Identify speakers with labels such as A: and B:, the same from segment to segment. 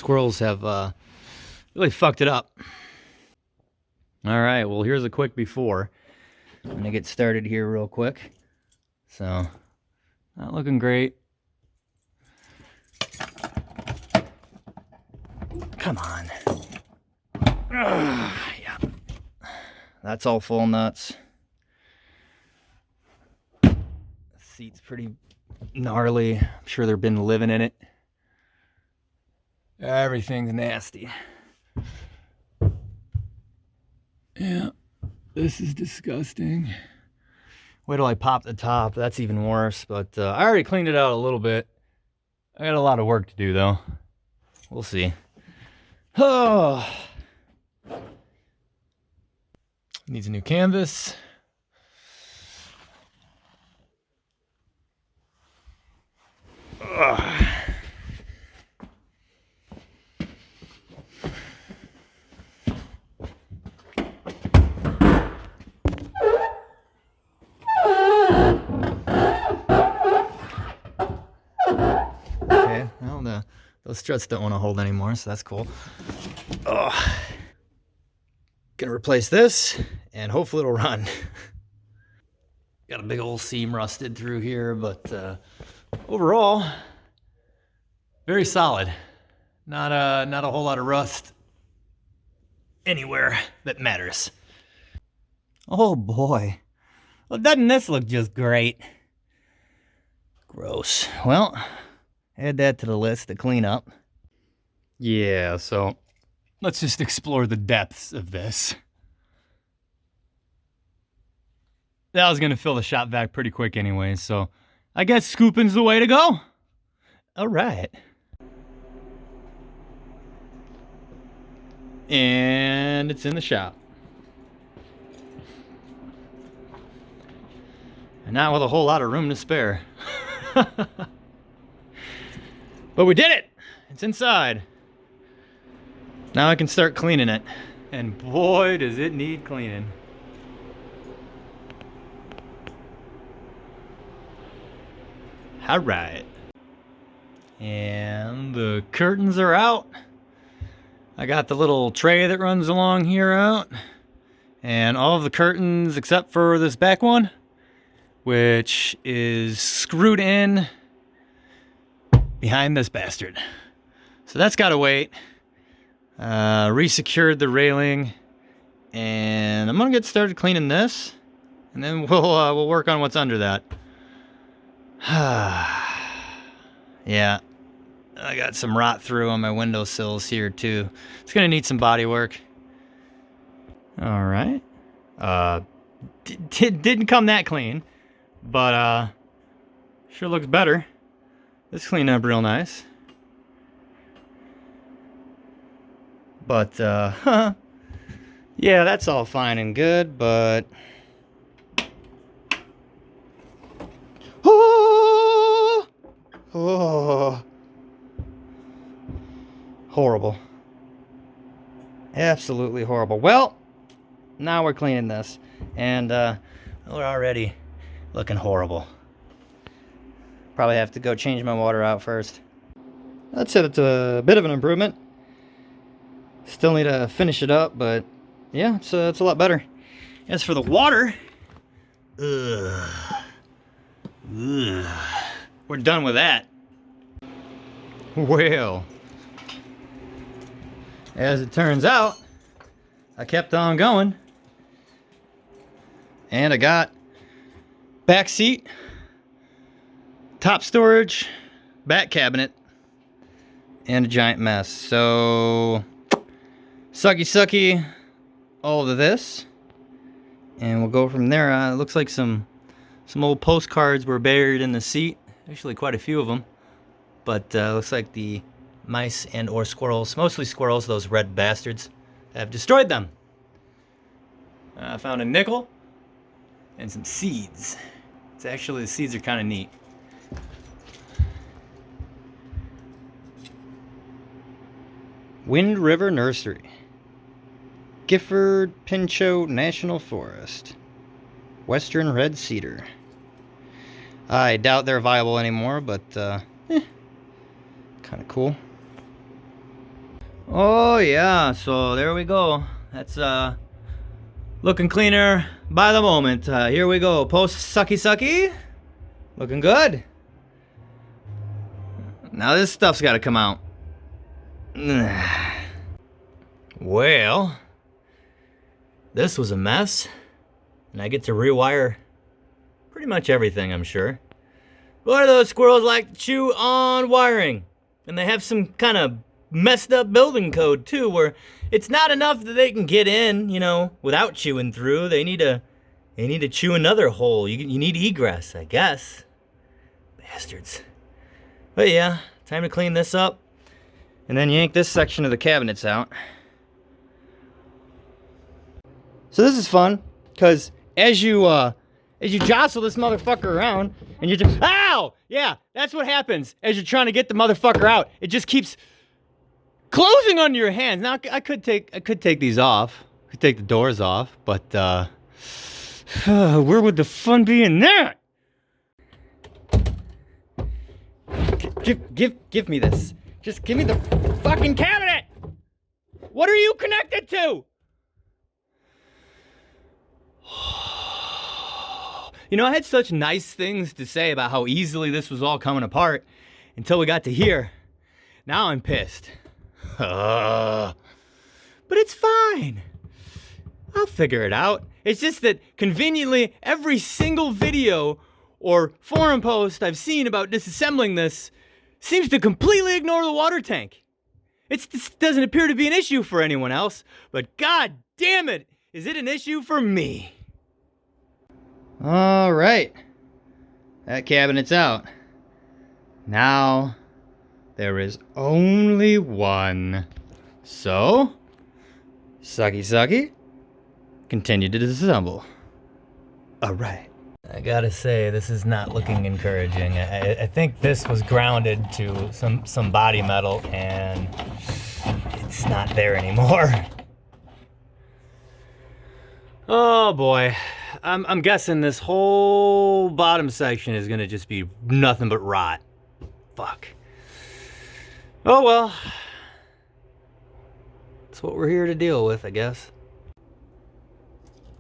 A: squirrels have really fucked it up. All right, well, here's a quick before. I'm gonna get started here real quick. So, not looking great. Come on. Yeah. That's all full nuts. The seat's pretty gnarly. I'm sure they've been living in it. Everything's nasty. Yeah, this is disgusting. Wait till I pop the top. That's even worse. But I already cleaned it out a little bit. I got a lot of work to do, though. We'll see. Oh. Needs a new canvas. Ugh. Okay, well, those struts don't want to hold anymore, so that's cool. Ugh. Gonna replace this, and hopefully it'll run. Got a big old seam rusted through here, but overall, very solid. Not a whole lot of rust anywhere that matters. Oh boy. Well, doesn't this look just great? Gross. Well, add that to the list to clean up. Yeah, so let's just explore the depths of this. That was gonna fill the shop vac pretty quick anyway, so I guess scooping's the way to go. All right. And it's in the shop. And not with a whole lot of room to spare. But we did it! It's inside. Now I can start cleaning it. And boy, does it need cleaning. All right. And the curtains are out. I got the little tray that runs along here out. And all of the curtains except for this back one, which is screwed in behind this bastard. So that's gotta wait. Resecured the railing, and I'm gonna get started cleaning this, and then we'll work on what's under that. Yeah, I got some rot through on my windowsills here too. It's gonna need some body work. All right. Didn't come that clean, but sure looks better. This cleaned up real nice. But yeah, that's all fine and good, but oh, horrible. Absolutely horrible. Well, now we're cleaning this, and we're already looking horrible. Probably have to go change my water out first. I'd say that's a bit of an improvement. Still need to finish it up, but yeah, it's a lot better. As for the water, we're done with that. Well, as it turns out, I kept on going, and I got back seat, top storage, back cabinet, and a giant mess. So sucky all of this, and we'll go from there. It looks like some old postcards were buried in the seat, actually quite a few of them, but looks like the mice and or squirrels, mostly squirrels, those red bastards, have destroyed them. I found a nickel and some seeds. It's actually, the seeds are kind of neat. Wind River Nursery, Gifford Pinchot National Forest, Western Red Cedar. I doubt they're viable anymore, but kind of cool. Oh yeah, so there we go. That's looking cleaner by the moment. Here we go. Post sucky sucky. Looking good. Now this stuff's got to come out. Well, this was a mess, and I get to rewire pretty much everything, I'm sure. What do those squirrels like to chew on wiring? And they have some kind of messed up building code too, where it's not enough that they can get in, you know, without chewing through. They need to chew another hole. You need egress, I guess. Bastards. But yeah, time to clean this up, and then yank this section of the cabinets out. So this is fun, because as you jostle this motherfucker around, and you just, ow! Yeah, that's what happens as you're trying to get the motherfucker out. It just keeps closing on your hands. Now I could take these off. I could take the doors off, but where would the fun be in that? Give me this. Just give me the fucking cabinet. What are you connected to? You know, I had such nice things to say about how easily this was all coming apart until we got to here. Now I'm pissed. But it's fine. I'll figure it out. It's just that conveniently every single video or forum post I've seen about disassembling this seems to completely ignore the water tank. This doesn't appear to be an issue for anyone else, but god damn it, is it an issue for me. All right, that cabinet's out. Now there is only one. So, sucky sucky, continue to disassemble. All right. I gotta say, this is not looking encouraging. I think this was grounded to some body metal, and it's not there anymore. Oh boy. I'm guessing this whole bottom section is gonna just be nothing but rot. Fuck. Oh well. That's what we're here to deal with, I guess.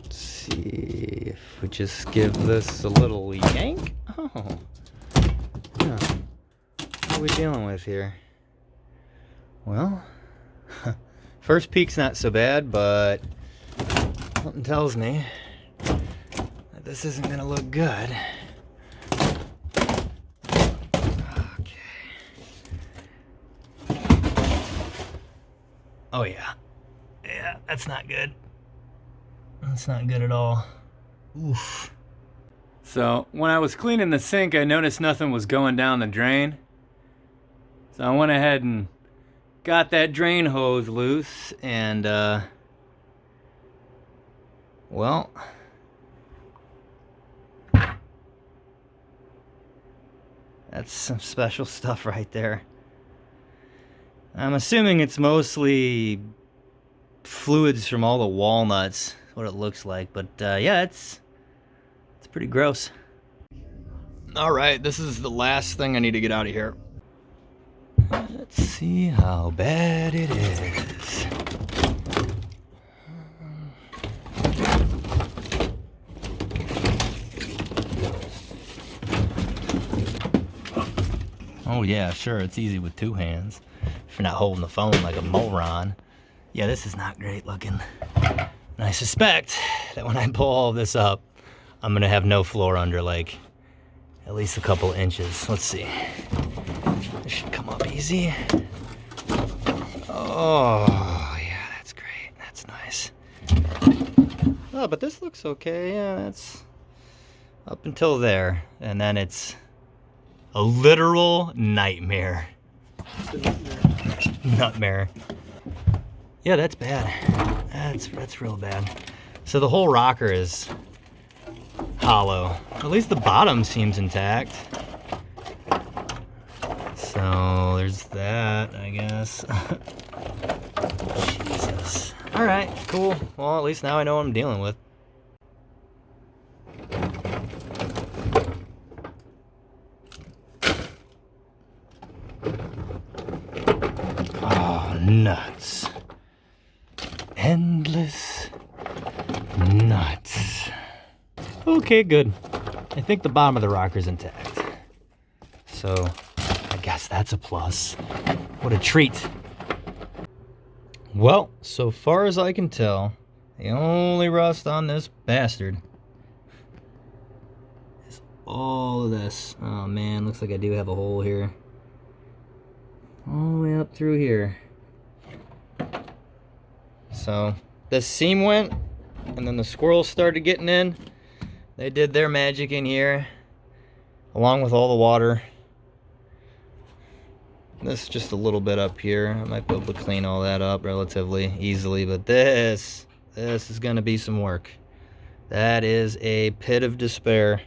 A: Let's see if we just give this a little yank. Oh. Yeah. What are we dealing with here? Well, first peek's not so bad, but something tells me that this isn't gonna look good. Okay. Oh yeah. Yeah, that's not good. That's not good at all. Oof. So when I was cleaning the sink, I noticed nothing was going down the drain. So I went ahead and got that drain hose loose, and well, that's some special stuff right there. I'm assuming it's mostly fluids from all the walnuts, what it looks like, but yeah, it's pretty gross. All right, this is the last thing I need to get out of here. Let's see how bad it is. Oh yeah, sure, it's easy with two hands if you're not holding the phone like a moron. Yeah, this is not great looking. And I suspect that when I pull all this up, I'm gonna have no floor under like at least a couple inches. Let's see. This should come up easy. Oh, yeah, that's great. That's nice. Oh, but this looks okay. Yeah, that's up until there. And then it's a literal nightmare. Nightmare. Yeah, that's bad. That's real bad. So the whole rocker is hollow. At least the bottom seems intact. So there's that, I guess. Jesus. All right, cool. Well, at least now I know what I'm dealing with. Oh nuts. Endless nuts. Okay, good. I think the bottom of the rocker's intact. So, I guess that's a plus. What a treat. Well, so far as I can tell, the only rust on this bastard is all of this. Oh man, looks like I do have a hole here. All the way up through here. So, this seam went, and then the squirrels started getting in. They did their magic in here, along with all the water. This is just a little bit up here. I might be able to clean all that up relatively easily, but this is gonna be some work. That is a pit of despair.